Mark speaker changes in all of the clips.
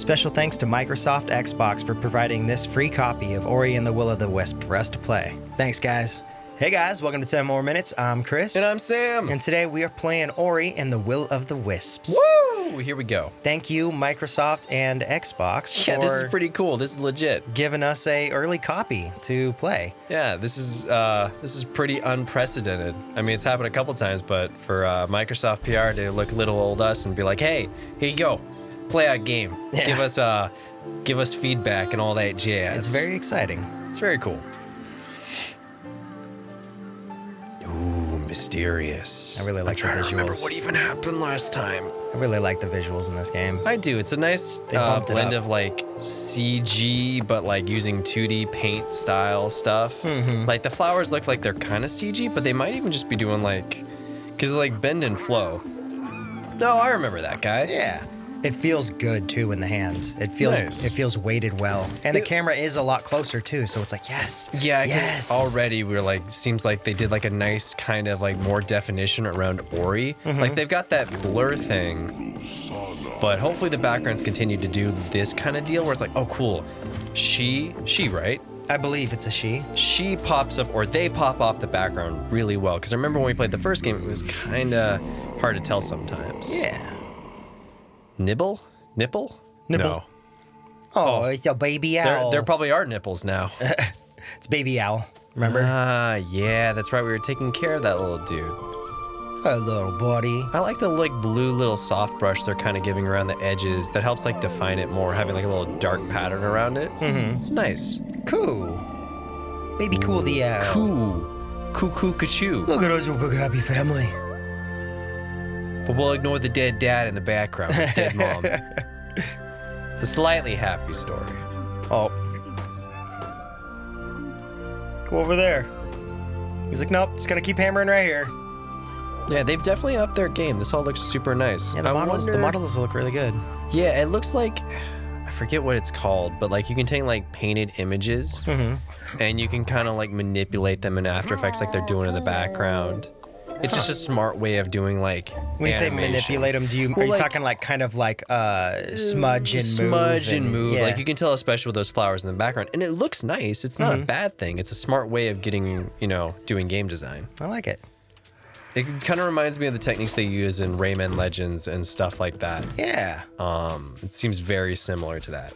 Speaker 1: Special thanks to Microsoft Xbox for providing this free copy of Ori and the Will of the Wisp for us to play. Thanks, guys. Hey guys, welcome to 10 More Minutes. I'm Chris.
Speaker 2: And I'm Sam.
Speaker 1: And today we are playing Ori and the Will of the Wisps.
Speaker 2: Woo! Here we go.
Speaker 1: Thank you, Microsoft and Xbox,
Speaker 2: Yeah,
Speaker 1: for
Speaker 2: this is pretty cool. This is legit.
Speaker 1: giving us a early copy to play.
Speaker 2: Yeah, this is pretty unprecedented. I mean, it's happened a couple times, but for Microsoft PR to look little old us and be like, "Hey, here you go, play our game.
Speaker 1: Yeah.
Speaker 2: Give us feedback and all that jazz."
Speaker 1: It's very exciting.
Speaker 2: It's very cool. Ooh, mysterious.
Speaker 1: I really like the
Speaker 2: I'm trying to remember
Speaker 1: visuals.
Speaker 2: what even happened last time.
Speaker 1: I really like the visuals in this game.
Speaker 2: I do. It's a nice
Speaker 1: bumped it
Speaker 2: blend
Speaker 1: up.
Speaker 2: of like CG, but like using 2D paint style stuff.
Speaker 1: Mm-hmm.
Speaker 2: Like the flowers look like they're kind of CG, but they might even just be doing like, because like bend and flow. No, I remember that guy.
Speaker 1: Yeah. It feels good too in the hands. It feels
Speaker 2: Nice.
Speaker 1: It feels weighted well. And the camera is a lot closer too, so it's like, yes.
Speaker 2: Yeah,
Speaker 1: yes.
Speaker 2: already we're like, seems like they did like a nice kind of like more definition around Ori.
Speaker 1: Mm-hmm.
Speaker 2: Like they've got that blur thing, but hopefully the backgrounds continue to do this kind of deal where it's like, oh cool, she, right?
Speaker 1: I believe it's a she.
Speaker 2: She pops up, or they pop off the background really well. Because I remember when we played the first game, it was kind of hard to tell sometimes.
Speaker 1: Yeah.
Speaker 2: Nibble?
Speaker 1: Nibble.
Speaker 2: No.
Speaker 1: Oh, it's a baby owl.
Speaker 2: There probably are nipples now.
Speaker 1: It's baby owl. Remember?
Speaker 2: Ah, yeah, that's right. We were taking care of that little dude.
Speaker 1: A little buddy.
Speaker 2: I like the like blue little soft brush they're kind of giving around the edges. That helps like define it more, having like a little dark pattern around it.
Speaker 1: Mm-hmm.
Speaker 2: It's nice.
Speaker 1: Cool. Baby cool the owl.
Speaker 2: Cool. Cuckoo Kachoo.
Speaker 1: Look at us, a big happy family.
Speaker 2: But we'll ignore the dead dad in the background, the dead mom. It's a slightly happy story.
Speaker 1: Oh. Go over there. He's like, nope, just gonna keep hammering right here.
Speaker 2: Yeah, they've definitely upped their game. This all looks super nice.
Speaker 1: Yeah, the models look really good.
Speaker 2: Yeah, it looks like, I forget what it's called, but like you can take like painted images and you can kind of like manipulate them in After Effects like they're doing in the background. It's just a smart way of doing like
Speaker 1: When you say
Speaker 2: animation.
Speaker 1: manipulate them, are you
Speaker 2: like-
Speaker 1: talking like kind of like smudge and move?
Speaker 2: Smudge and move.
Speaker 1: Yeah.
Speaker 2: Like you can tell, especially with those flowers in the background. And it looks nice. It's not a bad thing. It's a smart way of getting, doing game design.
Speaker 1: I like it.
Speaker 2: It kind of reminds me of the techniques they use in Rayman Legends and stuff like that.
Speaker 1: Yeah.
Speaker 2: It seems very similar to that.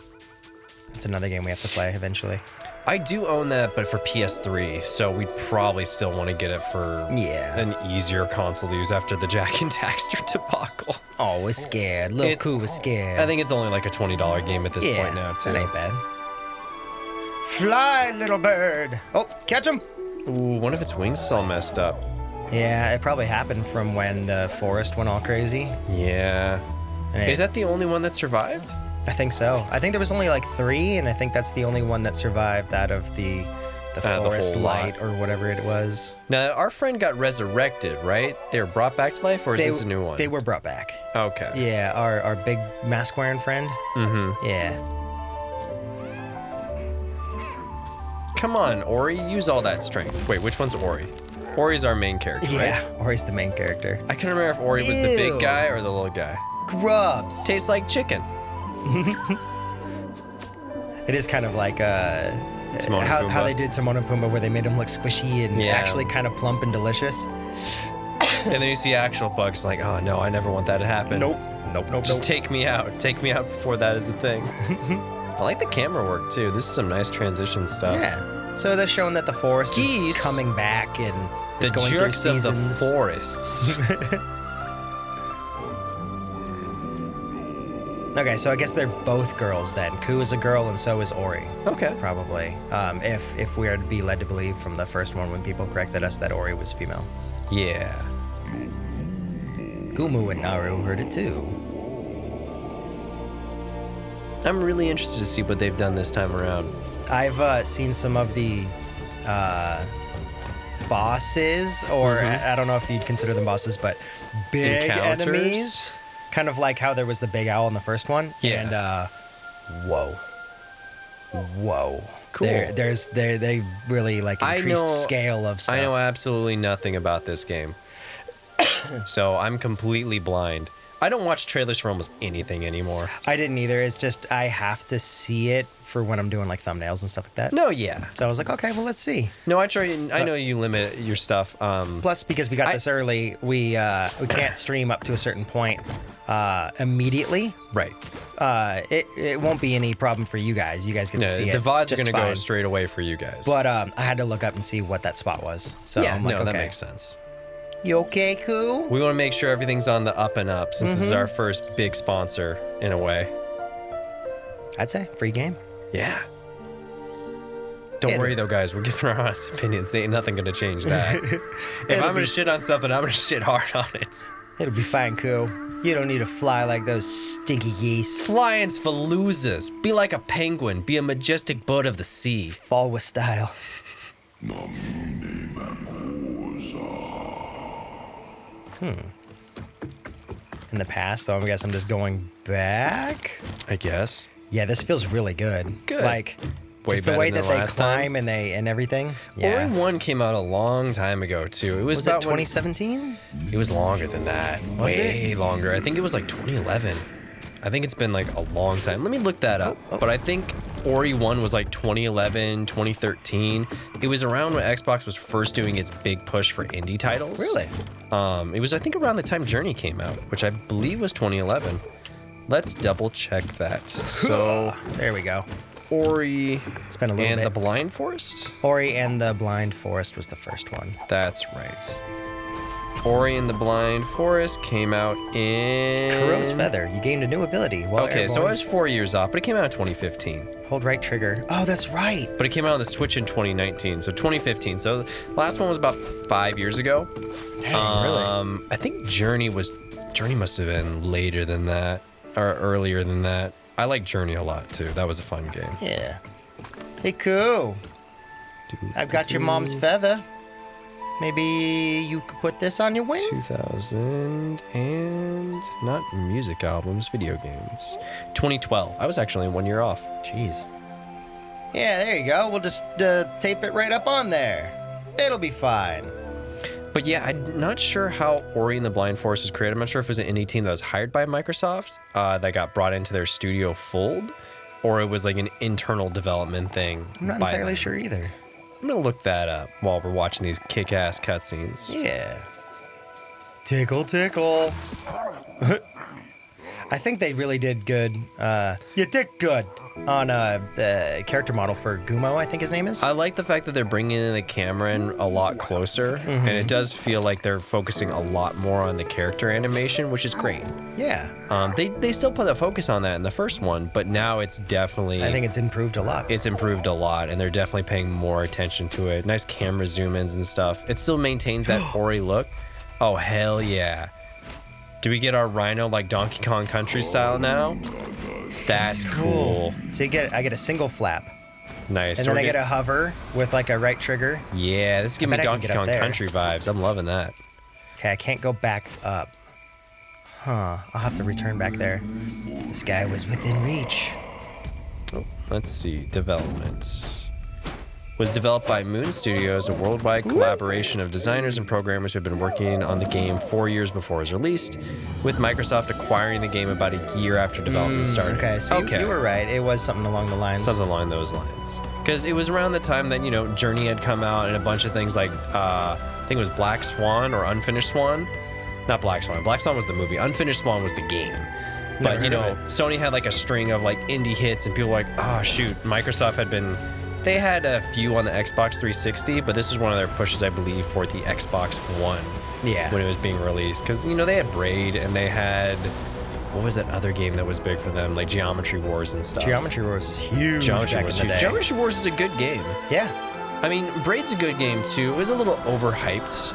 Speaker 1: It's another game we have to play eventually.
Speaker 2: I do own that, but for PS3, so we'd probably still want to get it for an easier console to use after the Jack and Daxter debacle.
Speaker 1: Oh, was scared. Little Coo was scared.
Speaker 2: I think it's only like a $20 game at this point now, too.
Speaker 1: That ain't bad. Fly, little bird. Oh, catch him.
Speaker 2: Ooh, one of its wings is all messed up.
Speaker 1: Yeah, it probably happened from when the forest went all crazy.
Speaker 2: Yeah.
Speaker 1: And
Speaker 2: Is that the only one that survived?
Speaker 1: I think so. I think there was only like 3, and I think that's the only one that survived out of the forest
Speaker 2: whole
Speaker 1: light
Speaker 2: lot.
Speaker 1: or whatever it was.
Speaker 2: Now, our friend got resurrected, right? They were brought back to life, or is this a new one?
Speaker 1: They were brought back.
Speaker 2: Okay.
Speaker 1: Yeah, our big mask wearing friend.
Speaker 2: Mm-hmm.
Speaker 1: Yeah.
Speaker 2: Come on, Ori, use all that strength. Wait, which one's Ori? Ori's our main character,
Speaker 1: Yeah,
Speaker 2: right?
Speaker 1: Ori's the main character.
Speaker 2: I can't remember if Ori was the
Speaker 1: Ew.
Speaker 2: big guy or the little guy.
Speaker 1: Grubs.
Speaker 2: Tastes like chicken.
Speaker 1: It is kind of like
Speaker 2: Timon and
Speaker 1: how
Speaker 2: Pumbaa.
Speaker 1: they did Timon and Pumbaa, where they made them look squishy and
Speaker 2: Yeah.
Speaker 1: actually kind of plump and delicious.
Speaker 2: And then you see actual bugs like, oh no, I never want that to happen.
Speaker 1: Nope.
Speaker 2: Just take me out. Take me out before that is a thing. I like the camera work too. This is some nice transition stuff.
Speaker 1: Yeah. So they're showing that the forest
Speaker 2: Geese.
Speaker 1: is coming back and
Speaker 2: The
Speaker 1: it's going
Speaker 2: jerks
Speaker 1: through
Speaker 2: of the
Speaker 1: seasons.
Speaker 2: forests.
Speaker 1: Okay, so I guess they're both girls then. Koo is a girl and so is Ori,
Speaker 2: Okay.
Speaker 1: probably. If we are to be led to believe from the first one when people corrected us that Ori was female.
Speaker 2: Yeah.
Speaker 1: Gumu and Naru heard it too.
Speaker 2: I'm really interested to see what they've done this time around.
Speaker 1: I've seen some of the bosses, or I don't know if you'd consider them bosses, but big
Speaker 2: Encounters?
Speaker 1: enemies. Kind of like how there was the big owl in the first one.
Speaker 2: Yeah.
Speaker 1: And whoa.
Speaker 2: Cool.
Speaker 1: They really like increased scale of stuff.
Speaker 2: I know absolutely nothing about this game. So I'm completely blind. I don't watch trailers for almost anything anymore.
Speaker 1: I didn't either. It's just I have to see it for when I'm doing like thumbnails and stuff like that.
Speaker 2: No, yeah.
Speaker 1: So I was like, okay, well, let's see.
Speaker 2: No, I know you limit your stuff.
Speaker 1: Plus, because we got this early, we can't stream up to a certain point immediately.
Speaker 2: Right.
Speaker 1: It won't be any problem for you guys. You guys get to see
Speaker 2: the
Speaker 1: it.
Speaker 2: VODs are
Speaker 1: just
Speaker 2: going to go
Speaker 1: fine.
Speaker 2: straight away for you guys.
Speaker 1: But I had to look up and see what that spot was. So
Speaker 2: yeah,
Speaker 1: I'm like, okay.
Speaker 2: that makes sense.
Speaker 1: You okay, Koo?
Speaker 2: We want to make sure everything's on the up and up since this is our first big sponsor in a way.
Speaker 1: I'd say free game.
Speaker 2: Yeah. Don't worry though, guys. We're giving our honest opinions. There ain't nothing going to change that. If I'm going to shit on something, I'm going to shit hard on it.
Speaker 1: It'll be fine, Koo. You don't need to fly like those stinky geese.
Speaker 2: Flying's for losers. Be like a penguin. Be a majestic bird of the sea.
Speaker 1: Fall with style. In the past, so I guess I'm just going back.
Speaker 2: I guess.
Speaker 1: Yeah, this feels really good.
Speaker 2: Good.
Speaker 1: Like,
Speaker 2: Way
Speaker 1: just the
Speaker 2: better
Speaker 1: way
Speaker 2: than
Speaker 1: that
Speaker 2: the
Speaker 1: they
Speaker 2: last
Speaker 1: climb
Speaker 2: time.
Speaker 1: and everything. Yeah.
Speaker 2: Ori 1 came out a long time ago, too. It was
Speaker 1: Was it
Speaker 2: about
Speaker 1: 2017?
Speaker 2: It was longer than that.
Speaker 1: Was
Speaker 2: Way longer. I think it was like 2011. I think it's been like a long time. Let me look that up. But I think Ori 1 was like 2011, 2013. It was around when Xbox was first doing its big push for indie titles.
Speaker 1: Really?
Speaker 2: It was, I think, around the time Journey came out, which I believe was 2011. Let's double check that. So,
Speaker 1: there we go.
Speaker 2: Ori
Speaker 1: It's been a little
Speaker 2: and
Speaker 1: bit.
Speaker 2: the Blind Forest?
Speaker 1: Ori and the Blind Forest was the first one.
Speaker 2: That's right. Ori and the Blind Forest came out in...
Speaker 1: Kuro's Feather. You gained a new ability. While
Speaker 2: Okay, so I
Speaker 1: airborne.
Speaker 2: was 4 years off, but it came out in 2015.
Speaker 1: Hold right trigger. Oh, that's right.
Speaker 2: But it came out on the Switch in 2019, so 2015. So the last one was about 5 years ago.
Speaker 1: Dang, really?
Speaker 2: I think Journey must have been later than that, or earlier than that. I like Journey a lot, too. That was a fun game.
Speaker 1: Yeah. Hey, Koo. I've got your mom's feather. Maybe you could put this on your wing?
Speaker 2: 2000 and not music albums, video games. 2012. I was actually 1 year off.
Speaker 1: Jeez. Yeah, there you go. We'll just tape it right up on there. It'll be fine.
Speaker 2: But yeah, I'm not sure how Ori and the Blind Forest was created. I'm not sure if it was an indie team that was hired by Microsoft that got brought into their studio fold, or it was like an internal development thing.
Speaker 1: I'm not
Speaker 2: by
Speaker 1: entirely
Speaker 2: them.
Speaker 1: sure either.
Speaker 2: I'm gonna look that up while we're watching these kick-ass cutscenes.
Speaker 1: Yeah. Tickle, tickle. I think they really did good. You did good on the character model for Gumo, I think his name is.
Speaker 2: I like the fact that they're bringing in the camera in a lot closer, and it does feel like they're focusing a lot more on the character animation, which is great.
Speaker 1: Yeah.
Speaker 2: They still put a focus on that in the first one, but now it's definitely...
Speaker 1: I think it's improved a lot.
Speaker 2: It's improved a lot, and they're definitely paying more attention to it. Nice camera zoom-ins and stuff. It still maintains that Ori look. Oh, hell yeah. Do we get our rhino like Donkey Kong Country style now? That's cool.
Speaker 1: So I get a single flap.
Speaker 2: Nice.
Speaker 1: And
Speaker 2: So
Speaker 1: then
Speaker 2: we're
Speaker 1: I get
Speaker 2: get-
Speaker 1: a hover with like a right trigger.
Speaker 2: Yeah, this is giving me
Speaker 1: bet I can
Speaker 2: Donkey
Speaker 1: get up
Speaker 2: Kong
Speaker 1: there.
Speaker 2: Country vibes. I'm loving that.
Speaker 1: Okay, I can't go back up. Huh. I'll have to return back there. This guy was within reach.
Speaker 2: Oh, let's see. Development. Was developed by Moon Studios, a worldwide collaboration of designers and programmers who have been working on the game 4 years before it was released, with Microsoft acquiring the game about a year after development started.
Speaker 1: Okay, so you were right. It was something along the lines.
Speaker 2: Something along those lines. Because it was around the time that, Journey had come out and a bunch of things like, I think it was Black Swan or Unfinished Swan. Not Black Swan. Black Swan was the movie. Unfinished Swan was the game. But,
Speaker 1: Never heard of it.
Speaker 2: Sony had like a string of like indie hits and people were like, oh, shoot. Microsoft had been... They had a few on the Xbox 360, but this is one of their pushes, I believe, for the Xbox One.
Speaker 1: Yeah.
Speaker 2: When it was being released. Because, they had Braid and they had... What was that other game that was big for them? Like Geometry Wars and stuff.
Speaker 1: Geometry Wars was huge
Speaker 2: Geometry
Speaker 1: back
Speaker 2: Wars,
Speaker 1: in the day.
Speaker 2: Geometry Wars is a good game.
Speaker 1: Yeah.
Speaker 2: I mean, Braid's a good game too. It was a little overhyped,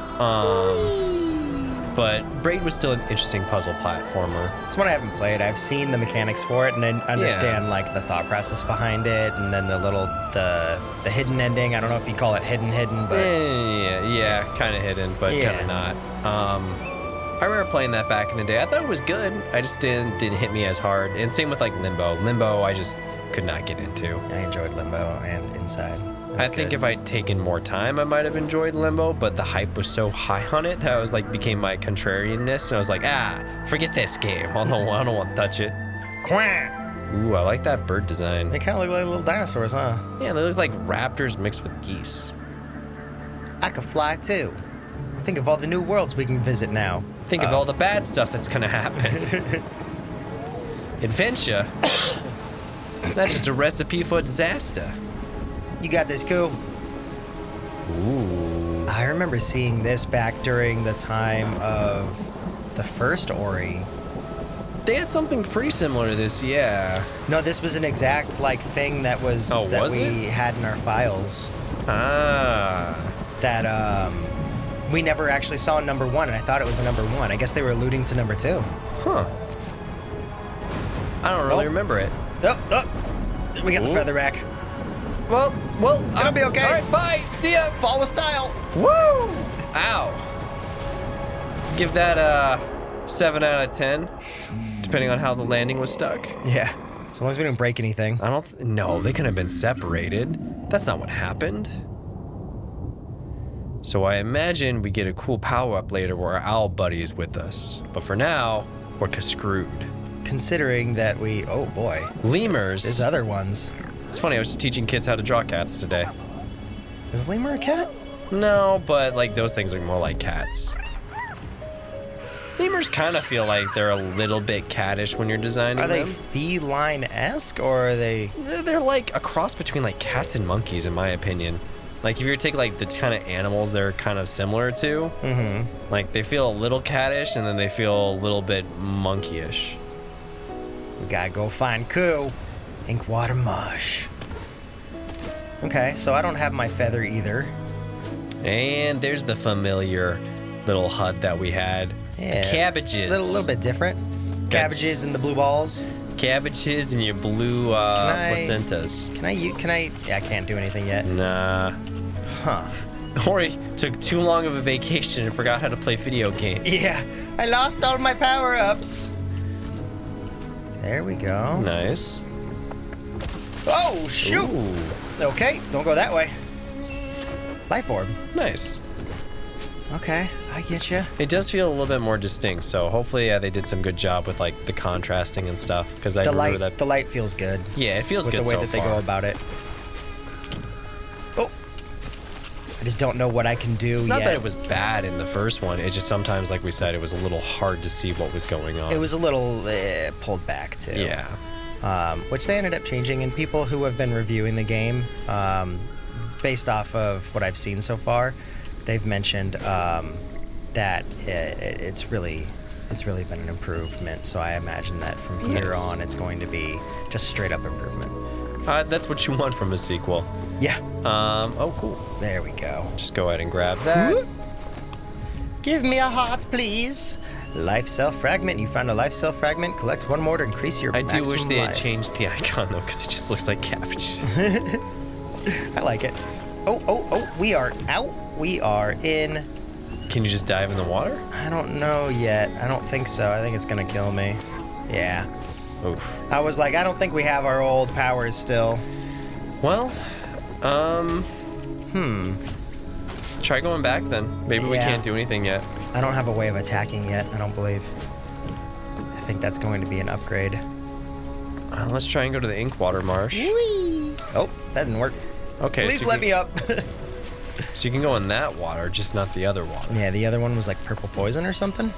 Speaker 2: but Braid was still an interesting puzzle platformer.
Speaker 1: It's one I haven't played. I've seen the mechanics for it and I understand like the thought process behind it and then the hidden ending. I don't know if you call it hidden, but
Speaker 2: Yeah, kind of hidden, but kind
Speaker 1: Yeah.
Speaker 2: of not. I remember playing that back in the day. I thought it was good. I just didn't hit me as hard. And same with like Limbo. Limbo, could not get into.
Speaker 1: I enjoyed Limbo and Inside.
Speaker 2: I think if I'd taken more time, I might have enjoyed Limbo, but the hype was so high on it that I was like, became my contrarianness, and I was like, forget this game. I don't want to touch it.
Speaker 1: Quack!
Speaker 2: Ooh, I like that bird design.
Speaker 1: They kind of look like little dinosaurs, huh?
Speaker 2: Yeah, they look like raptors mixed with geese.
Speaker 1: I could fly too. Think of all the new worlds we can visit now.
Speaker 2: Think of all the bad stuff that's gonna happen. Adventure? That's just a recipe for disaster.
Speaker 1: You got this, Koo.
Speaker 2: Ooh.
Speaker 1: I remember seeing this back during the time of the first Ori.
Speaker 2: They had something pretty similar to this, yeah.
Speaker 1: No, this was an exact like thing that was we had in our files. That we never actually saw number 1, and I thought it was a number 1. I guess they were alluding to number 2.
Speaker 2: Huh. I don't really remember it.
Speaker 1: Oh, we got the feather rack.
Speaker 2: Well,
Speaker 1: It'll be okay.
Speaker 2: All right, bye. See ya.
Speaker 1: Fall with style.
Speaker 2: Woo! Ow. Give that a 7 out of 10, depending on how the landing was stuck.
Speaker 1: Yeah. As long as we didn't break anything.
Speaker 2: No, they couldn't have been separated. That's not what happened. So I imagine we get a cool power-up later where our owl buddy is with us. But for now, we're screwed.
Speaker 1: Considering that oh boy.
Speaker 2: Lemurs.
Speaker 1: There's other ones.
Speaker 2: It's funny, I was just teaching kids how to draw cats today.
Speaker 1: Is a lemur a cat?
Speaker 2: No, but like those things are more like cats. Lemurs kind of feel like they're a little bit cattish when you're designing them.
Speaker 1: Are they feline-esque, or are they...
Speaker 2: They're like a cross between like cats and monkeys, in my opinion. Like if you were to take like the kind of animals they're kind of similar to, like they feel a little cattish and then they feel a little bit monkeyish.
Speaker 1: We gotta go find Koo. Ink water mush. Okay, so I don't have my feather either.
Speaker 2: And there's the familiar little hut that we had.
Speaker 1: Yeah,
Speaker 2: the cabbages.
Speaker 1: A little bit different. Cabbages and the blue balls.
Speaker 2: Cabbages and your blue placentas.
Speaker 1: Yeah, I can't do anything yet.
Speaker 2: Nah.
Speaker 1: Huh.
Speaker 2: Ori took too long of a vacation and forgot how to play video games.
Speaker 1: Yeah, I lost all of my power-ups. There we go.
Speaker 2: Nice.
Speaker 1: Oh, shoot!
Speaker 2: Ooh.
Speaker 1: Okay, don't go that way. Life orb.
Speaker 2: Nice.
Speaker 1: Okay, I get you.
Speaker 2: It does feel a little bit more distinct, so hopefully they did some good job with like the contrasting and stuff. Because I remember that
Speaker 1: the light feels good.
Speaker 2: Yeah, it feels
Speaker 1: with
Speaker 2: good
Speaker 1: the way
Speaker 2: so
Speaker 1: that they
Speaker 2: far.
Speaker 1: go about it. Oh, I just don't know what I can do yet.
Speaker 2: Not that it was bad in the first one. It just sometimes, like we said, it was a little hard to see what was going on.
Speaker 1: It was a little pulled back too.
Speaker 2: Yeah.
Speaker 1: Which they ended up changing, and people who have been reviewing the game, based off of what I've seen so far, they've mentioned that it's really been an improvement. So I imagine that from here on, it's going to be just straight up improvement.
Speaker 2: That's what you want from a sequel.
Speaker 1: Yeah.
Speaker 2: Oh, cool.
Speaker 1: There we go.
Speaker 2: Just go ahead and grab that.
Speaker 1: Give me a heart, please. Life cell fragment. You found a life cell fragment. Collect one more to increase your maximum
Speaker 2: do wish they had
Speaker 1: life.
Speaker 2: changed the icon though, because it just looks like cabbages.
Speaker 1: I like it. Oh, we are out. We are in.
Speaker 2: Can you just dive in the water?
Speaker 1: I don't know yet. I don't think so. I think it's gonna kill me. Yeah.
Speaker 2: Oof.
Speaker 1: I was like, I don't think we have our old powers still.
Speaker 2: Well, try going back then. Maybe we can't do anything yet.
Speaker 1: I don't have a way of attacking yet, I don't believe. I think that's going to be an upgrade.
Speaker 2: Let's try and go to the Inkwater Marsh.
Speaker 1: Whee! Oh, that didn't work.
Speaker 2: Okay.
Speaker 1: Please let me up.
Speaker 2: So you can go in that water, just not the other water.
Speaker 1: Yeah, the other one was like purple poison or something.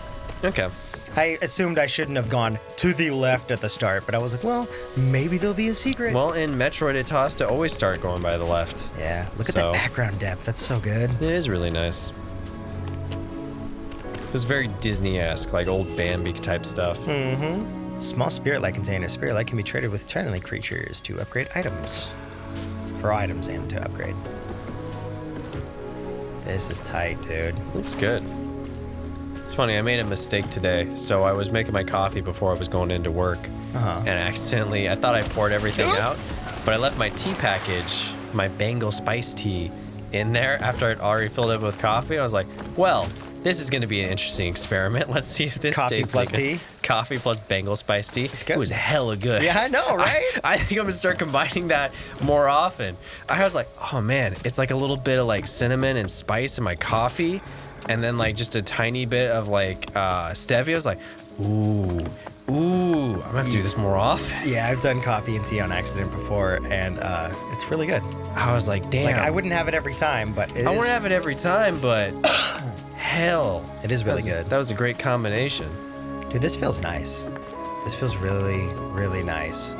Speaker 2: Okay.
Speaker 1: I assumed I shouldn't have gone to the left at the start, but I was like, well, maybe there'll be a secret.
Speaker 2: Well, in Metroid, it taught us to always start going by the left.
Speaker 1: Yeah, look at that background depth. That's so good.
Speaker 2: It is really nice. It was very Disney-esque, like old Bambi type stuff.
Speaker 1: Mm-hmm. Small spirit-like container. Spirit-like can be traded with friendly creatures to upgrade items. For items and to upgrade. This is tight, dude.
Speaker 2: Looks good. It's funny, I made a mistake today. So I was making my coffee before I was going into work. And accidentally, I thought I poured everything out, but I left my tea package, my Bengal spice tea, in there after I'd already filled it with coffee. I was like, well, this is going to be an interesting experiment. Let's see if this
Speaker 1: Coffee
Speaker 2: tastes
Speaker 1: plus
Speaker 2: like
Speaker 1: tea?
Speaker 2: coffee plus Bengal spiced tea.
Speaker 1: It's good.
Speaker 2: It was hella good.
Speaker 1: Yeah, I know, right?
Speaker 2: I think I'm gonna start combining that more often. I was like, oh man, it's like a little bit of like cinnamon and spice in my coffee, and then like just a tiny bit of like stevia. I was like, ooh, I'm gonna have to do this more often.
Speaker 1: Yeah, I've done coffee and tea on accident before, and it's really good.
Speaker 2: I was like, damn.
Speaker 1: Like, I wouldn't have it every time, but
Speaker 2: I wouldn't have it every time, but hell,
Speaker 1: it is really good.
Speaker 2: That was a great combination.
Speaker 1: Dude, this feels nice. This feels really, really nice.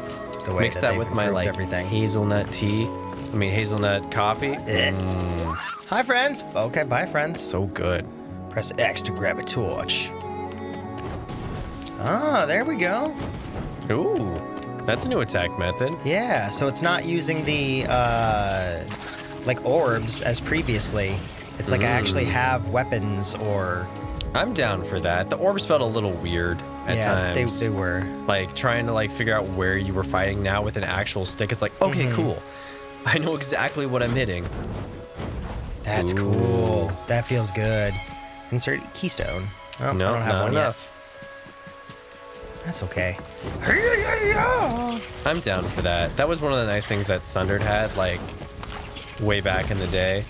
Speaker 1: The way
Speaker 2: Mix that
Speaker 1: they've
Speaker 2: with my
Speaker 1: improved
Speaker 2: like
Speaker 1: everything.
Speaker 2: hazelnut tea. I mean hazelnut coffee.
Speaker 1: Hi, friends. Okay, bye, friends.
Speaker 2: So good.
Speaker 1: Press X to grab a torch. Ah, there we go.
Speaker 2: Ooh, that's a new attack method.
Speaker 1: Yeah, so it's not using the like orbs as previously. It's like I actually have weapons or.
Speaker 2: I'm down for that. The orbs felt a little weird at times.
Speaker 1: They were.
Speaker 2: Like trying to like figure out where you were fighting now with an actual stick. It's like, okay, cool. I know exactly what I'm hitting.
Speaker 1: That's cool. That feels good. Insert keystone. Oh,
Speaker 2: No,
Speaker 1: I don't have
Speaker 2: not
Speaker 1: one
Speaker 2: enough.
Speaker 1: yet. That's okay.
Speaker 2: I'm down for that. That was one of the nice things that Sundered had, like, way back in the day.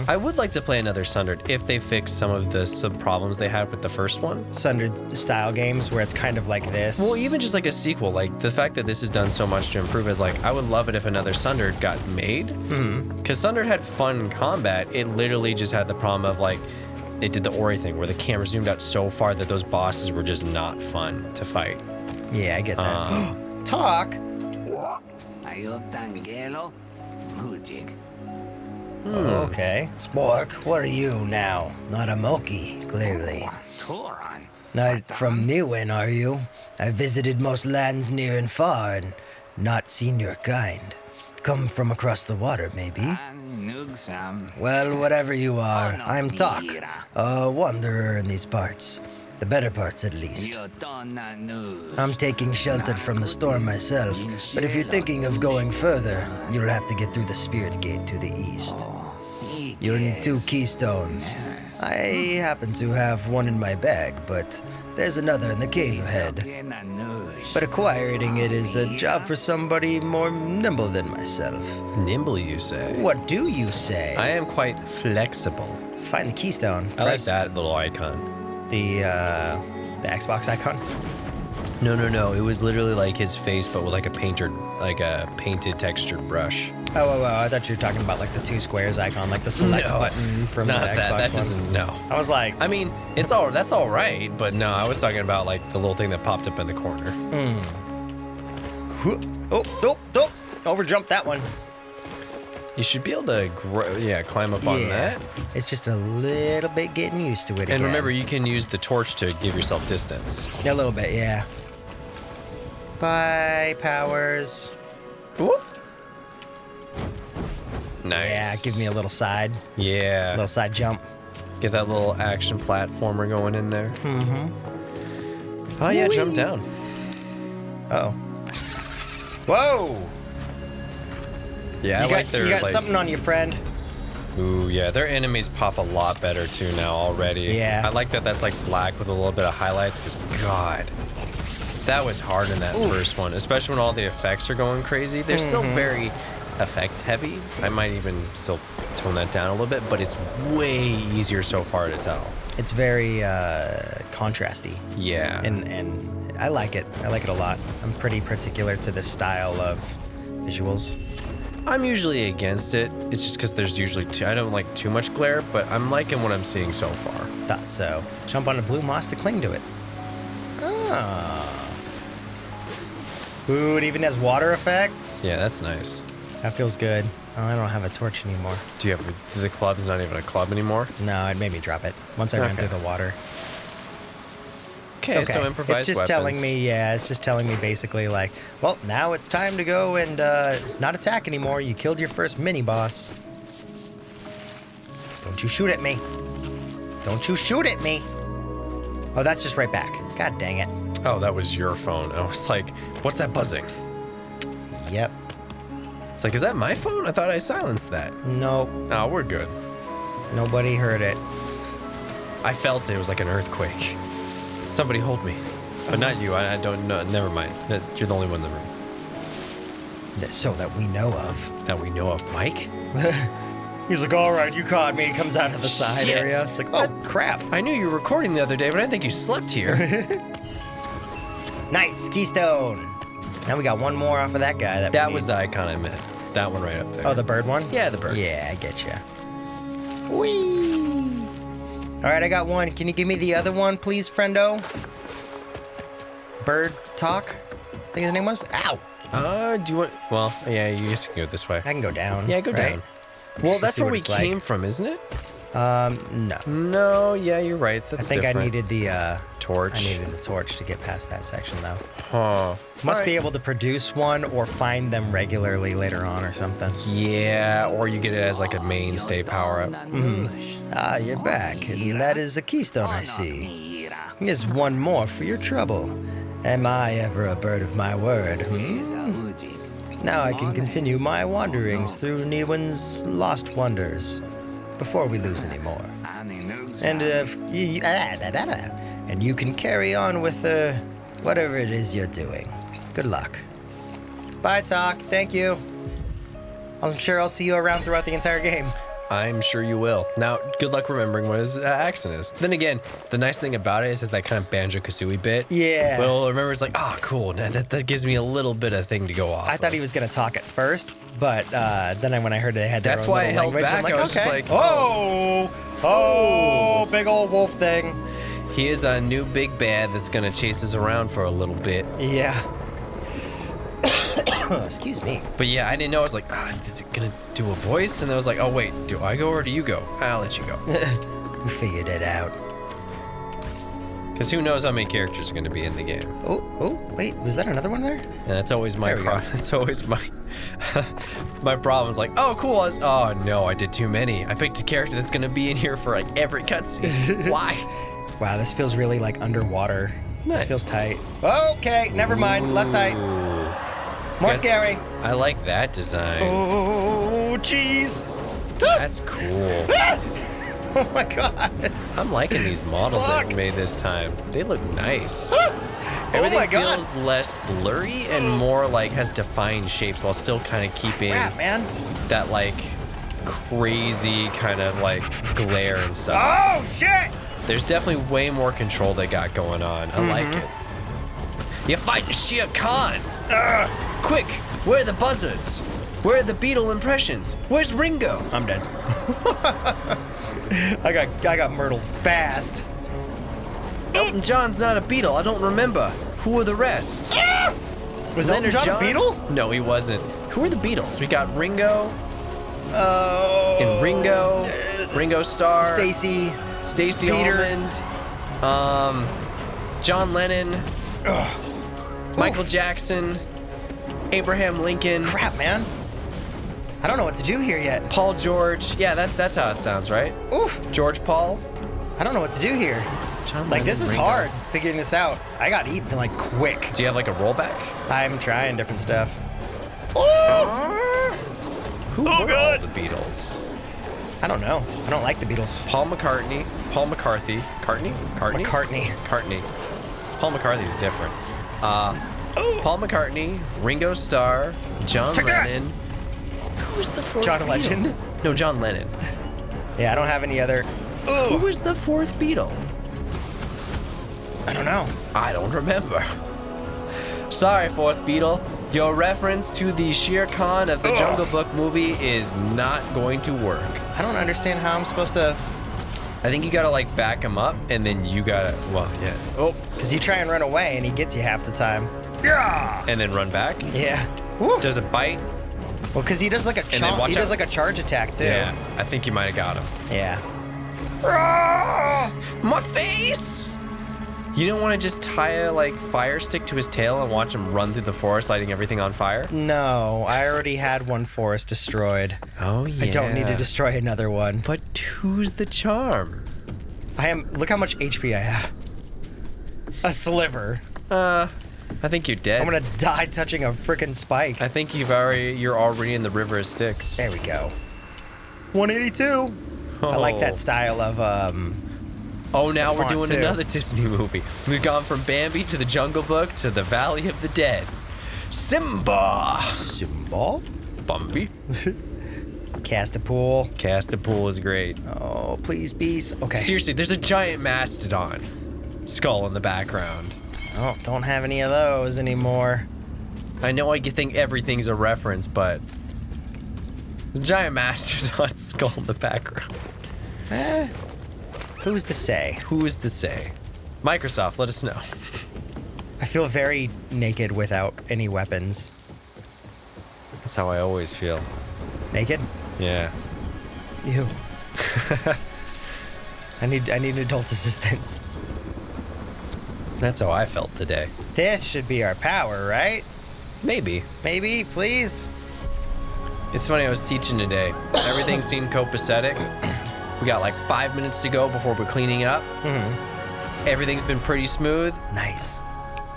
Speaker 2: I would like to play another Sundered if they fix some of the problems they had with the first one.
Speaker 1: Sundered style games where it's kind of like this.
Speaker 2: Well, even just like a sequel, like the fact that this has done so much to improve it, like I would love it if another Sundered got made. Because Sundered had fun combat. It literally just had the problem of like, it did the Ori thing where the camera zoomed out so far that those bosses were just not fun to fight.
Speaker 1: Yeah, I get that. Talk. Okay. Spork, what are you now? Not a Moki, clearly. Not from Niwen, are you? I've visited most lands near and far and not seen your kind. Come from across the water, maybe? Well, whatever you are, I'm Tak, a wanderer in these parts. The better parts, at least. I'm taking shelter from the storm myself, but if you're thinking of going further, you'll have to get through the Spirit Gate to the east. You'll need 2 keystones. I happen to have one in my bag, but there's another in the cave ahead. But acquiring it is a job for somebody more nimble than myself.
Speaker 2: Nimble, you say?
Speaker 1: What do you say?
Speaker 2: I am quite flexible.
Speaker 1: Find the keystone.
Speaker 2: I like that little icon.
Speaker 1: The Xbox icon?
Speaker 2: No. It was literally like his face, but with like a painted textured brush.
Speaker 1: Oh, I thought you were talking about like the 2 squares icon, like the select button from the Xbox
Speaker 2: that
Speaker 1: one.
Speaker 2: doesn't, no.
Speaker 1: I was like,
Speaker 2: I mean, that's all right, but no, I was talking about like the little thing that popped up in the corner.
Speaker 1: Oh, overjumped that one.
Speaker 2: You should be able to, climb up on that.
Speaker 1: It's just a little bit getting used to it again.
Speaker 2: And remember, you can use the torch to give yourself distance.
Speaker 1: A little bit, yeah. Bye, powers.
Speaker 2: Whoop. Nice.
Speaker 1: Yeah, give me a little side.
Speaker 2: Yeah.
Speaker 1: Little side jump.
Speaker 2: Get that little action platformer going in there. Oh, yeah,
Speaker 1: Whee!
Speaker 2: jump down.
Speaker 1: Uh-oh. Whoa!
Speaker 2: Yeah,
Speaker 1: You got something on you, friend.
Speaker 2: Ooh, yeah, their enemies pop a lot better too now already.
Speaker 1: Yeah.
Speaker 2: I like that that's like black with a little bit of highlights because, God, that was hard in that first one, especially when all the effects are going crazy. They're still very effect heavy. I might even still tone that down a little bit, but it's way easier so far to tell.
Speaker 1: It's very contrasty.
Speaker 2: Yeah.
Speaker 1: And I like it. I like it a lot. I'm pretty particular to this style of visuals.
Speaker 2: I'm usually against it. It's just because there's usually I don't like too much glare, but I'm liking what I'm seeing so far.
Speaker 1: Thought so. Jump on a blue moss to cling to it. Ah. Ooh, it even has water effects.
Speaker 2: Yeah, that's nice.
Speaker 1: That feels good. Oh, I don't have a torch anymore.
Speaker 2: Do you have the club's not even a club anymore?
Speaker 1: No, it made me drop it once I ran through the water.
Speaker 2: Okay,
Speaker 1: It's okay.
Speaker 2: so improvised
Speaker 1: It's just
Speaker 2: weapons.
Speaker 1: telling me, it's just telling me basically like, well, now it's time to go and not attack anymore. You killed your first mini boss. Don't you shoot at me. Don't you shoot at me. Oh, that's just right back. God dang it.
Speaker 2: Oh, that was your phone. I was like, what's that buzzing?
Speaker 1: Yep.
Speaker 2: It's like, is that my phone? I thought I silenced that.
Speaker 1: Nope.
Speaker 2: Oh, we're good.
Speaker 1: Nobody heard it.
Speaker 2: I felt it was like an earthquake. Somebody hold me. But not you. I don't know. Never mind. You're the only one in the room.
Speaker 1: So that we know of.
Speaker 2: That we know of. Mike?
Speaker 1: He's like, all right, you caught me. He comes out of the side
Speaker 2: Shit.
Speaker 1: area. It's like, oh, crap.
Speaker 2: I knew you were recording the other day, but I didn't think you slept here.
Speaker 1: Nice, keystone. Now we got one more off of that guy.
Speaker 2: That was the icon I meant. That one right up there.
Speaker 1: Oh, the bird one?
Speaker 2: Yeah, the bird.
Speaker 1: Yeah, I get you. Whee! All right, I got one. Can you give me the other one, please, friendo? Bird Talk? I think his name was? Ow!
Speaker 2: Do you want... Well, yeah, you guys can go this way.
Speaker 1: I can go down.
Speaker 2: Yeah, go
Speaker 1: right?
Speaker 2: down. Well,
Speaker 1: Just to
Speaker 2: that's
Speaker 1: see
Speaker 2: where
Speaker 1: what
Speaker 2: we
Speaker 1: it's
Speaker 2: came
Speaker 1: like.
Speaker 2: from, isn't it?
Speaker 1: No.
Speaker 2: No, yeah, you're right. That's
Speaker 1: I think
Speaker 2: different.
Speaker 1: I needed the
Speaker 2: torch.
Speaker 1: I needed the torch to get past that section, though.
Speaker 2: Huh.
Speaker 1: Must be able to produce one or find them regularly later on or something.
Speaker 2: Yeah, or you get it as like a mainstay power-up.
Speaker 1: Ah, you're back, and that is a keystone I see. Here's one more for your trouble. Am I ever a bird of my word? Now I can continue my wanderings through Niwen's lost wonders before we lose any more. And and you can carry on with whatever it is you're doing. Good luck. Bye, Talk. Thank you. I'm sure I'll see you around throughout the entire game.
Speaker 2: I'm sure you will. Now, good luck remembering what his accent is. Then again, the nice thing about it is that kind of Banjo-Kazooie bit.
Speaker 1: Yeah.
Speaker 2: But I'll remember it's like, oh, cool. Now that gives me a little bit of thing to go off.
Speaker 1: I thought he was going to talk at first, but then when I heard they had their
Speaker 2: That's
Speaker 1: own
Speaker 2: why I
Speaker 1: little
Speaker 2: held
Speaker 1: language,
Speaker 2: back.
Speaker 1: I'm like,
Speaker 2: I was
Speaker 1: okay.
Speaker 2: just like,
Speaker 1: oh, big old wolf thing.
Speaker 2: He is a new big bad that's going to chase us around for a little bit.
Speaker 1: Yeah. Excuse me.
Speaker 2: But yeah, I didn't know. I was like, is it going to do a voice? And I was like, oh, wait, do I go or do you go? I'll let you go.
Speaker 1: We figured it out.
Speaker 2: Because who knows how many characters are going to be in the game.
Speaker 1: Oh, wait, was that another one there?
Speaker 2: And that's always my
Speaker 1: There we go.
Speaker 2: That's always my my problem. Is like, oh, cool. Oh, no, I did too many. I picked a character that's going to be in here for like every cutscene. Why?
Speaker 1: Wow, this feels really like underwater.
Speaker 2: Nice.
Speaker 1: This feels tight. Okay, never mind. Less tight. More
Speaker 2: Good.
Speaker 1: scary.
Speaker 2: I like that design.
Speaker 1: Oh, jeez.
Speaker 2: That's cool.
Speaker 1: Oh my god.
Speaker 2: I'm liking these models that
Speaker 1: Fuck.
Speaker 2: were made this time. They look nice.
Speaker 1: Oh
Speaker 2: Everything
Speaker 1: my god.
Speaker 2: feels less blurry and more like has defined shapes while still kind of keeping
Speaker 1: Crap, man.
Speaker 2: that like crazy kind of like glare and stuff.
Speaker 1: Oh, shit.
Speaker 2: There's definitely way more control they got going on. I like it. You're fighting Shere Khan. Quick, where are the buzzards? Where are the beetle impressions? Where's Ringo?
Speaker 1: I'm dead. I got myrtled fast.
Speaker 2: Elton John's not a beetle. I don't remember. Who are the rest?
Speaker 1: Was Elton
Speaker 2: Leonard
Speaker 1: John a beetle?
Speaker 2: No, he wasn't. Who are the Beatles? We got Ringo
Speaker 1: Oh.
Speaker 2: and Ringo Starr,
Speaker 1: Stacy.
Speaker 2: Stacey
Speaker 1: Peter.
Speaker 2: Almond, John Lennon, Michael Jackson, Abraham Lincoln,
Speaker 1: Crap, man. I don't know what to do here yet.
Speaker 2: Paul George. Yeah, that's how it sounds, right?
Speaker 1: Oof.
Speaker 2: George Paul.
Speaker 1: I don't know what to do here.
Speaker 2: John
Speaker 1: Like,
Speaker 2: Lennon,
Speaker 1: this is
Speaker 2: Ringo.
Speaker 1: hard, figuring this out. I got eaten, like, quick.
Speaker 2: Do you have like a rollback?
Speaker 1: I'm trying different stuff.
Speaker 2: Who were all the Beatles?
Speaker 1: I don't know. I don't like the Beatles.
Speaker 2: Paul McCartney, Paul McCarthy,
Speaker 1: McCartney.
Speaker 2: Paul McCarthy's different. Paul McCartney, Ringo Starr, John
Speaker 1: Check that.
Speaker 2: Lennon. Who's the fourth
Speaker 1: John
Speaker 2: Beatle?
Speaker 1: Legend?
Speaker 2: No, John Lennon.
Speaker 1: Yeah, I don't have any other.
Speaker 2: Who was the fourth Beatle?
Speaker 1: I don't know.
Speaker 2: I don't remember. Sorry, fourth Beatle. Your reference to the Shere Khan of the Jungle Book movie is not going to work.
Speaker 1: I don't understand how I'm supposed to.
Speaker 2: I think you gotta like back him up, and then you gotta, well, yeah. Oh,
Speaker 1: Because you try and run away and he gets you half the time. Yeah.
Speaker 2: and then run back.
Speaker 1: Yeah. Woo.
Speaker 2: Does it bite?
Speaker 1: Well, because he does like a
Speaker 2: then watch
Speaker 1: he does
Speaker 2: out.
Speaker 1: like a charge attack too.
Speaker 2: Yeah, I think you might have got him.
Speaker 1: Yeah.
Speaker 2: My face! You don't want to just tie a like fire stick to his tail and watch him run through the forest, lighting everything on fire?
Speaker 1: No, I already had one forest destroyed.
Speaker 2: Oh yeah.
Speaker 1: I don't need to destroy another one.
Speaker 2: But who's the charm?
Speaker 1: Look how much HP I have. A sliver.
Speaker 2: I think you're dead.
Speaker 1: I'm gonna die touching a freaking spike.
Speaker 2: I think you're already in the river of sticks.
Speaker 1: There we go. 182. I like that style of
Speaker 2: Oh, now we're
Speaker 1: font,
Speaker 2: doing
Speaker 1: too.
Speaker 2: another Disney movie. We've gone from Bambi to the Jungle Book to the Valley of the Dead. Simba.
Speaker 1: Symbol?
Speaker 2: Bumpy.
Speaker 1: Cast a pool.
Speaker 2: Castapool is great.
Speaker 1: Oh, please, bees. Okay.
Speaker 2: Seriously, there's a giant mastodon skull in the background.
Speaker 1: Oh, don't have any of those anymore.
Speaker 2: I know I think everything's a reference, but the giant mastodon skull in the background.
Speaker 1: Who's to say?
Speaker 2: Who is to say? Microsoft, let us know.
Speaker 1: I feel very naked without any weapons.
Speaker 2: That's how I always feel.
Speaker 1: Naked?
Speaker 2: Yeah.
Speaker 1: Ew. I need adult assistance.
Speaker 2: That's how I felt today.
Speaker 1: This should be our power, right?
Speaker 2: Maybe.
Speaker 1: Maybe, please.
Speaker 2: It's funny, I was teaching today. Everything seemed copacetic. We got like 5 minutes to go before we're cleaning up. Everything's been pretty smooth.
Speaker 1: Nice.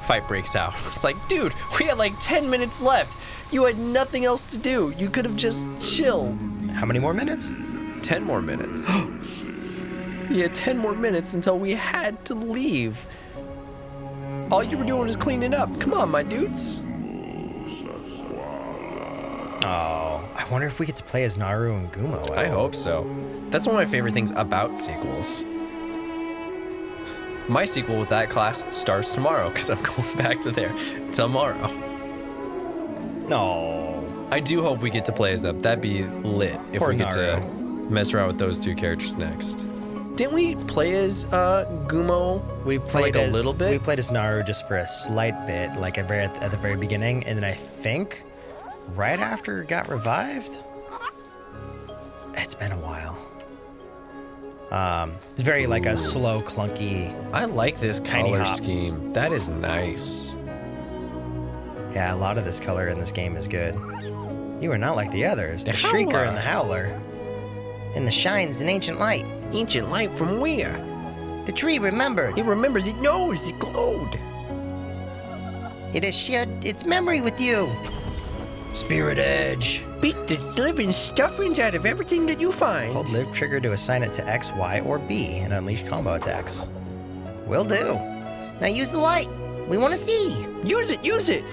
Speaker 2: Fight breaks out. It's like, dude, we had like 10 minutes left. You had nothing else to do. You could have just chilled.
Speaker 1: How many more minutes?
Speaker 2: 10 more minutes. You had 10 more minutes until we had to leave. All you were doing was cleaning up. Come on, my dudes.
Speaker 1: Oh, I wonder if we get to play as Naru and Gumo.
Speaker 2: I hope so. That's one of my favorite things about sequels. My sequel with that class starts tomorrow because I'm going back to there tomorrow.
Speaker 1: No.
Speaker 2: I do hope we get to play as them. That'd be lit if
Speaker 1: Poor
Speaker 2: we get to
Speaker 1: Naru.
Speaker 2: mess around with those two characters next. Didn't we play as Gumo
Speaker 1: We
Speaker 2: for
Speaker 1: played
Speaker 2: like
Speaker 1: as,
Speaker 2: a little bit?
Speaker 1: We played as Naru just for a slight bit, like at the very beginning, and then I think right after it got revived. It's been a while. It's very like a slow, clunky.
Speaker 2: I like this
Speaker 1: Tiny
Speaker 2: color
Speaker 1: hops.
Speaker 2: scheme. That is nice.
Speaker 1: Yeah, a lot of this color in this game is good. You are not like the others. The
Speaker 2: The
Speaker 1: Shrieker
Speaker 2: Howler.
Speaker 1: and the Howler. And the shines in ancient light.
Speaker 2: Ancient light from where?
Speaker 1: The tree remembered.
Speaker 2: It remembers, it knows, it glowed.
Speaker 1: It has shared its memory with you. Spirit Edge.
Speaker 2: Beat the living stuffings out of everything that you find.
Speaker 1: Hold lift trigger to assign it to X, Y, or B and unleash combo attacks. Will do. Now use the light. We want to see.
Speaker 2: Use it, use it.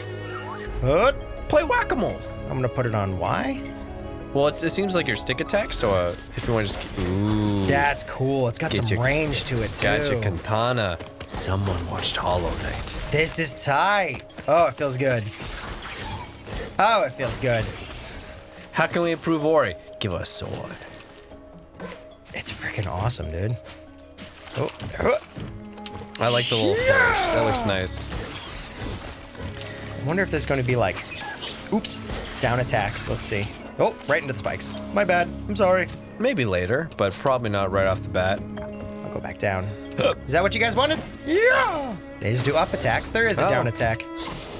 Speaker 1: Hut.
Speaker 2: Play whack-a-mole.
Speaker 1: I'm gonna put it on Y.
Speaker 2: Well, it seems like your stick attack, so if you want to just... Ooh.
Speaker 1: That's cool. It's got
Speaker 2: Get
Speaker 1: some
Speaker 2: your-
Speaker 1: range to it too.
Speaker 2: Gotcha, katana. Someone watched Hollow Knight.
Speaker 1: This is tight. Oh, it feels good. Oh, it feels good.
Speaker 2: How can we improve Ori? Give us a sword.
Speaker 1: It's freaking awesome, dude. Oh.
Speaker 2: I like the little flourish. That looks nice.
Speaker 1: I wonder if there's going to be like, oops, down attacks. Let's see. Oh, right into the spikes. My bad. I'm sorry.
Speaker 2: Maybe later, but probably not right off the bat.
Speaker 1: I'll go back down. Is that what you guys wanted? Yeah. They just do up attacks. There is a
Speaker 2: Oh.
Speaker 1: down attack.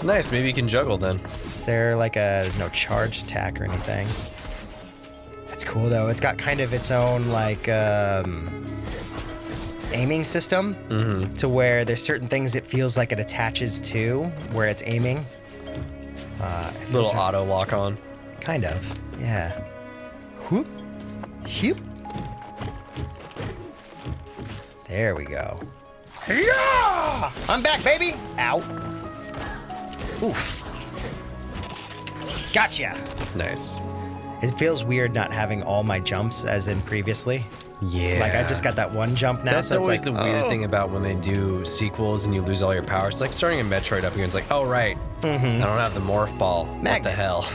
Speaker 2: Nice, maybe you can juggle then.
Speaker 1: Is there like there's no charge attack or anything? That's cool though. It's got kind of its own like aiming system to where there's certain things it feels like it attaches to where it's aiming. It feels
Speaker 2: Little auto lock on.
Speaker 1: kind of, yeah. Whoop, whoop. There we go. Yeah! I'm back, baby. Ow. Oof. Gotcha.
Speaker 2: Nice.
Speaker 1: It feels weird not having all my jumps as in previously.
Speaker 2: Yeah.
Speaker 1: Like I just got that one jump now.
Speaker 2: That's
Speaker 1: so it's
Speaker 2: always
Speaker 1: like,
Speaker 2: the weird
Speaker 1: oh.
Speaker 2: thing about when they do sequels and you lose all your powers. It's like starting a Metroid up again. It's like, oh, right. I don't have the morph ball. What the
Speaker 1: Magnet.
Speaker 2: hell?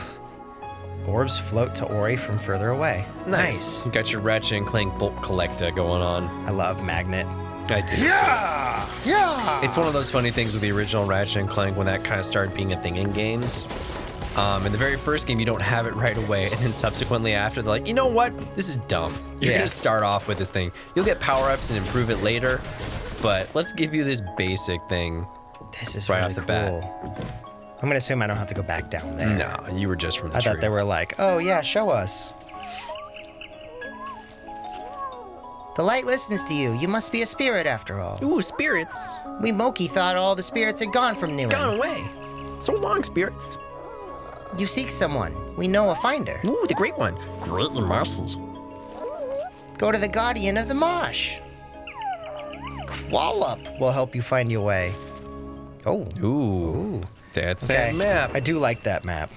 Speaker 1: Orbs float to Ori from further away. Nice.
Speaker 2: You got your Ratchet and Clank bolt collector going on.
Speaker 1: I love Magnet.
Speaker 2: I do.
Speaker 1: Yeah! Yeah!
Speaker 2: It's one of those funny things with the original Ratchet and Clank when that kind of started being a thing in games. In the very first game, you don't have it right away, and then subsequently after, they're like, you know what? This is dumb. You're
Speaker 1: Yeah.
Speaker 2: gonna start off with this thing. You'll get power-ups and improve it later, but let's give you this basic thing.
Speaker 1: This is
Speaker 2: right
Speaker 1: really
Speaker 2: off the
Speaker 1: cool.
Speaker 2: bat.
Speaker 1: I'm gonna assume I don't have to go back down there.
Speaker 2: No, you were just from the
Speaker 1: I
Speaker 2: tree.
Speaker 1: thought they were like, oh yeah, show us. The light listens to you. You must be a spirit after all.
Speaker 2: Ooh, spirits.
Speaker 1: We Moki thought all the spirits had gone from Niwen.
Speaker 2: Gone away. So long, spirits.
Speaker 1: You seek someone. We know a finder.
Speaker 2: Ooh, the great one. Great mercy.
Speaker 1: Go to the guardian of the marsh. Wallop will help you find your way. Oh.
Speaker 2: Ooh. That's that map.
Speaker 1: I do like that map.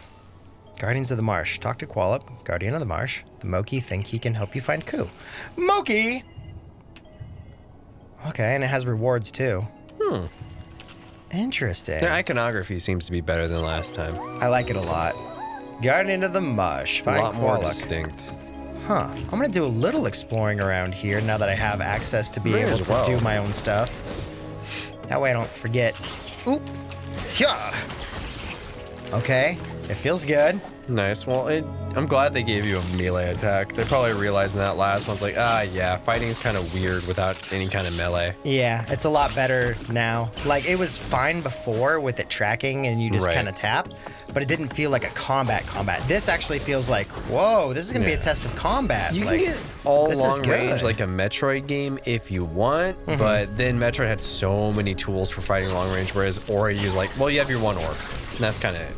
Speaker 1: Guardians of the Marsh. Talk to Quallop, Guardian of the Marsh. The Moki think he can help you find Koo. Moki! Okay, and it has rewards too. Interesting.
Speaker 2: Their iconography seems to be better than last time.
Speaker 1: I like it a lot. Guardian of the Marsh. Find
Speaker 2: a lot more
Speaker 1: Quallop.
Speaker 2: distinct.
Speaker 1: Huh. I'm gonna do a little exploring around here now that I have access to be able to do my own stuff. That way I don't forget. Oop. Yeah. Okay. It feels good.
Speaker 2: Nice. Well, I'm glad they gave you a melee attack. They're probably realizing that last one's like, yeah, fighting is kind of weird without any kind of melee.
Speaker 1: Yeah, it's a lot better now. Like, it was fine before with it tracking and you just kind of tap, but it didn't feel like a combat. This actually feels like, whoa, this is going to be a test of combat.
Speaker 2: You
Speaker 1: like,
Speaker 2: can get all
Speaker 1: this
Speaker 2: long
Speaker 1: is
Speaker 2: range
Speaker 1: good.
Speaker 2: like a Metroid game if you want, but then Metroid had so many tools for fighting long range, whereas Ori was like, well, you have your one orb. And that's kind of it.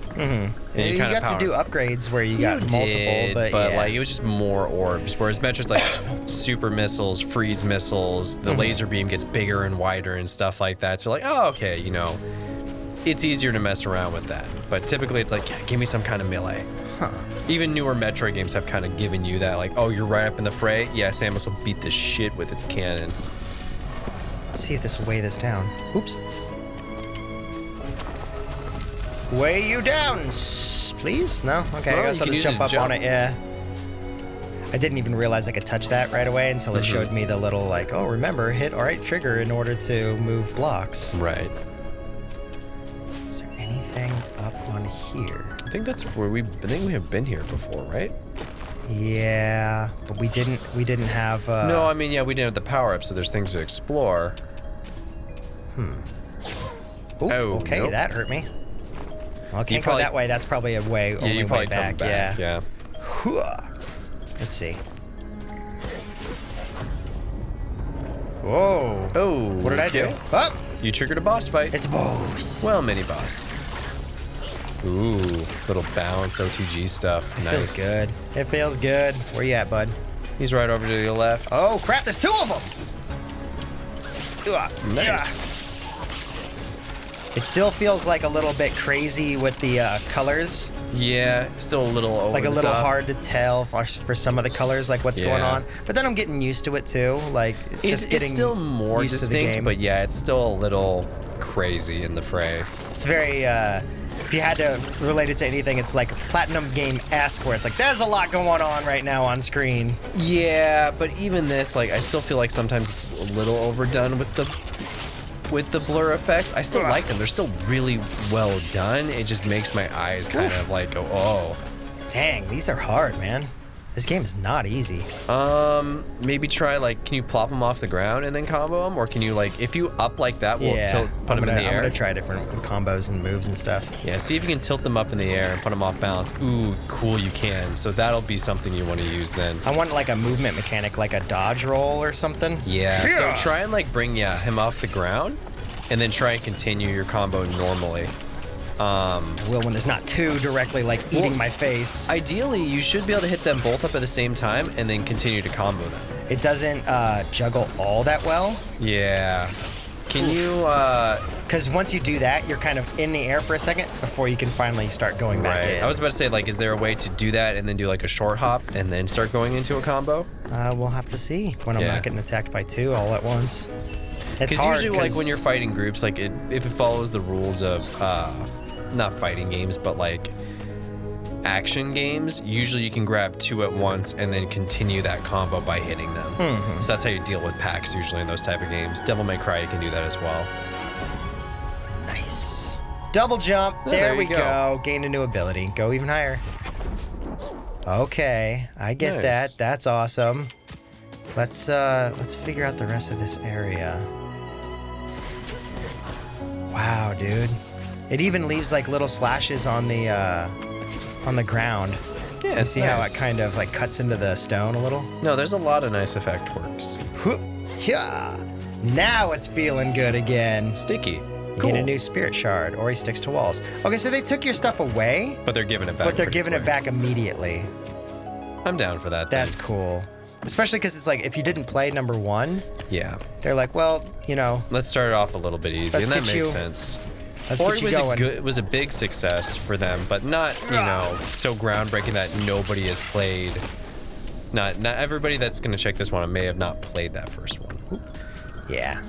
Speaker 2: And
Speaker 1: you got to do upgrades where you got multiple, but yeah.
Speaker 2: like it was just more orbs. Whereas Metroid's like super missiles, freeze missiles, the laser beam gets bigger and wider and stuff like that. So like, oh, okay, you know, it's easier to mess around with that. But typically it's like, yeah, give me some kind of melee. Even newer Metroid games have kind of given you that, like, oh, you're right up in the fray. Yeah, Samus will beat the shit with its cannon.
Speaker 1: Let's see if this will weigh this down. Oops. Weigh you down, please? No? Okay, I guess I'll just jump up on it, yeah. I didn't even realize I could touch that right away until it showed me the little, like, oh, remember, hit right trigger in order to move blocks.
Speaker 2: Right.
Speaker 1: Is there anything up on here?
Speaker 2: I think that's where I think we have been here before, right?
Speaker 1: Yeah, but we didn't have,
Speaker 2: No, I mean, yeah, we didn't have the power-up, so there's things to explore.
Speaker 1: Ooh,
Speaker 2: Oh,
Speaker 1: okay,
Speaker 2: nope.
Speaker 1: that hurt me. Well, I can't go that way. That's probably a way, only way back.
Speaker 2: Yeah.
Speaker 1: Let's see. Whoa.
Speaker 2: Oh.
Speaker 1: What did I do? Oh,
Speaker 2: you triggered a boss fight.
Speaker 1: it's a boss.
Speaker 2: Well, mini boss. Ooh, little balance OTG stuff.
Speaker 1: It
Speaker 2: Nice.
Speaker 1: feels good. It feels good. Where you at, bud?
Speaker 2: He's right over to the left.
Speaker 1: Oh, crap. There's two of them.
Speaker 2: Nice.
Speaker 1: It still feels like a little bit crazy with the colors.
Speaker 2: Yeah, still a little over
Speaker 1: Like a
Speaker 2: the
Speaker 1: little
Speaker 2: top.
Speaker 1: hard to tell for some of the colors, like what's going on. But then I'm getting used to it too. Like just getting
Speaker 2: it's still more
Speaker 1: used
Speaker 2: distinct,
Speaker 1: to the game.
Speaker 2: but yeah, it's still a little crazy in the fray.
Speaker 1: It's very, if you had to relate it to anything, it's like Platinum game-esque, where it's like, there's a lot going on right now on screen.
Speaker 2: Yeah, but even this, like, I still feel like sometimes it's a little overdone with the blur effects. I still like them. They're still really well done. It just makes my eyes kind of like go, oh.
Speaker 1: Dang, these are hard, man. This game is not easy.
Speaker 2: Maybe try, like, can you plop them off the ground and then combo them? Or can you, like, if you up like that, put them in the air?
Speaker 1: I'm gonna try different combos and moves and stuff.
Speaker 2: Yeah, see if you can tilt them up in the air and put them off balance. Ooh, cool, you can. So that'll be something you want to use then.
Speaker 1: I want like a movement mechanic, like a dodge roll or something.
Speaker 2: Yeah, so try and like bring him off the ground and then try and continue your combo normally.
Speaker 1: Well, when there's not two directly like eating my face.
Speaker 2: Ideally, you should be able to hit them both up at the same time and then continue to combo them.
Speaker 1: It doesn't juggle all that well.
Speaker 2: Yeah. Can you,
Speaker 1: Because once you do that, you're kind of in the air for a second before you can finally start going back in.
Speaker 2: I was about to say, like, is there a way to do that and then do like a short hop and then start going into a combo?
Speaker 1: We'll have to see when I'm not getting attacked by two all at once. It's hard.
Speaker 2: Because usually, like, when you're fighting groups, like, if it follows the rules of, not fighting games, but like action games, usually you can grab two at once and then continue that combo by hitting them. So that's how you deal with packs usually in those type of games. Devil May Cry, you can do that as well.
Speaker 1: Nice. Double jump. There we go. Gain a new ability. Go even higher. Okay, I get that. That's awesome. Let's figure out the rest of this area. Wow, dude. It even leaves like little slashes on the ground.
Speaker 2: Yeah,
Speaker 1: you see how it kind of like cuts into the stone a little?
Speaker 2: No, there's a lot of nice effect works.
Speaker 1: Yeah. Now it's feeling good again.
Speaker 2: Sticky.
Speaker 1: Cool. Get a new spirit shard, or he sticks to walls. Okay, so they took your stuff away,
Speaker 2: but they're giving it back.
Speaker 1: But they're giving it back immediately.
Speaker 2: I'm down for that.
Speaker 1: That's cool. Especially because it's like, if you didn't play number 1,
Speaker 2: Yeah.
Speaker 1: they're like, well, you know,
Speaker 2: Let's start it off a little bit easy,
Speaker 1: Let's
Speaker 2: and that
Speaker 1: get you-
Speaker 2: makes sense.
Speaker 1: let's
Speaker 2: Or
Speaker 1: get
Speaker 2: it
Speaker 1: you
Speaker 2: was
Speaker 1: going.
Speaker 2: it was a big success for them, but not, so groundbreaking that nobody has played. Not everybody that's gonna check this one may have not played that first one.
Speaker 1: Yeah.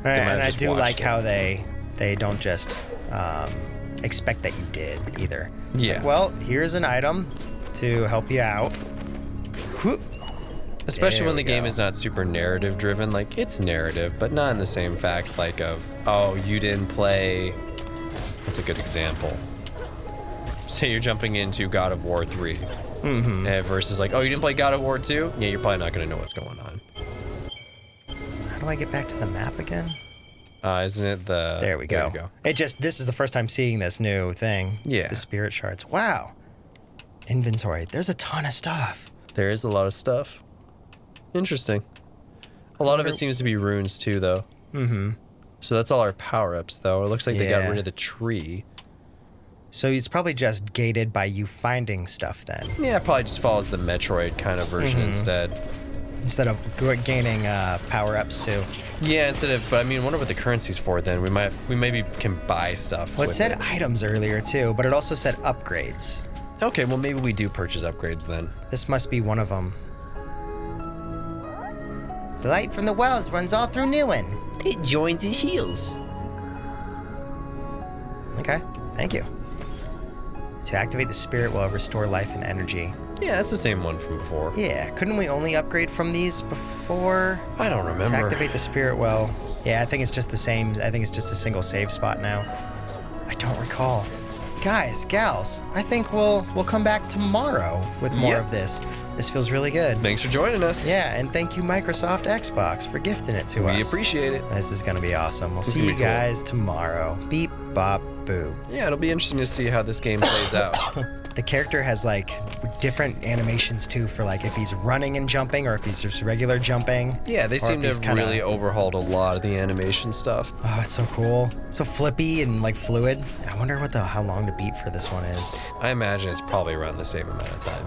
Speaker 2: might have
Speaker 1: And I
Speaker 2: just
Speaker 1: do
Speaker 2: watched
Speaker 1: like
Speaker 2: it.
Speaker 1: how they don't just expect that you did either.
Speaker 2: Yeah.
Speaker 1: Like, well, here's an item to help you out. Whoop.
Speaker 2: Especially
Speaker 1: There
Speaker 2: when
Speaker 1: we
Speaker 2: the game
Speaker 1: go.
Speaker 2: is not super narrative driven. Like, it's narrative, but not in the same fact like of, oh, you didn't play. That's a good example. Say you're jumping into God of War 3. Versus like, oh, you didn't play God of War 2? Yeah, you're probably not going to know what's going on.
Speaker 1: How do I get back to the map again?
Speaker 2: Isn't it the...
Speaker 1: There we go. This is the first time seeing this new thing.
Speaker 2: Yeah.
Speaker 1: The spirit shards. Wow. Inventory. There's a ton of stuff.
Speaker 2: There is a lot of stuff. Interesting. A lot of it seems to be runes too, though. So that's all our power-ups, though. It looks like they got
Speaker 1: Yeah.
Speaker 2: rid of the tree.
Speaker 1: So it's probably just gated by you finding stuff then,
Speaker 2: Yeah, it probably just follows the Metroid kind of version instead.
Speaker 1: instead of gaining power-ups too.
Speaker 2: Yeah, but I mean, wonder what the currency's for then. We maybe can buy stuff.
Speaker 1: Well, it
Speaker 2: with
Speaker 1: said
Speaker 2: it.
Speaker 1: items earlier too, but it also said upgrades.
Speaker 2: Okay, well maybe we do purchase upgrades then.
Speaker 1: This must be one of them. The light from the wells runs all through Newen.
Speaker 2: It joins his heels.
Speaker 1: Okay, thank you. To activate the spirit well, restore life and energy.
Speaker 2: Yeah, that's the same one from before.
Speaker 1: Yeah, couldn't we only upgrade from these before?
Speaker 2: I don't
Speaker 1: To
Speaker 2: remember.
Speaker 1: activate the spirit well. Yeah, I think it's just the same. I think it's just a single save spot now. I don't recall. Guys, gals, I think we'll come back tomorrow with more
Speaker 2: Yeah.
Speaker 1: of this. This feels really good.
Speaker 2: Thanks for joining us.
Speaker 1: Yeah, and thank you Microsoft Xbox for gifting it to us.
Speaker 2: We appreciate it.
Speaker 1: This is gonna be awesome. We'll
Speaker 2: This is
Speaker 1: see
Speaker 2: gonna
Speaker 1: you
Speaker 2: be cool.
Speaker 1: guys tomorrow. Beep, bop, boo.
Speaker 2: Yeah, it'll be interesting to see how this game plays out.
Speaker 1: The character has like different animations too for like if he's running and jumping or if he's just regular jumping.
Speaker 2: Yeah, they
Speaker 1: Or
Speaker 2: seem
Speaker 1: if
Speaker 2: to
Speaker 1: he's
Speaker 2: have
Speaker 1: kinda-
Speaker 2: really overhauled a lot of the animation stuff.
Speaker 1: Oh, it's so cool. So flippy and like fluid. I wonder how long to beat for this one is.
Speaker 2: I imagine it's probably around the same amount of time.